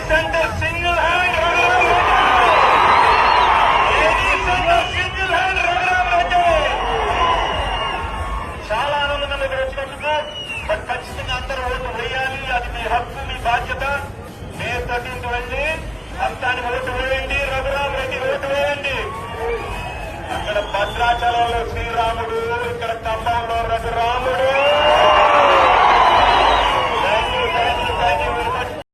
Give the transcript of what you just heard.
Centre single hand single hand Raghurama Reddy. చాలా ఆనందంగా దగ్గర వచ్చినందుకు. బట్ ఖచ్చితంగా అందరూ ఓటు వేయాలి. అది మీ హక్కు, మీ బాధ్యత. మే 13th వెళ్ళి అంతానికి ఓటు వేయండి. రఘురామరెడ్డి ఓటు వేయండి. అక్కడ భద్రాచలంలో శ్రీరాముడు, ఇక్కడ ఖమ్మంలో రఘురాముడు.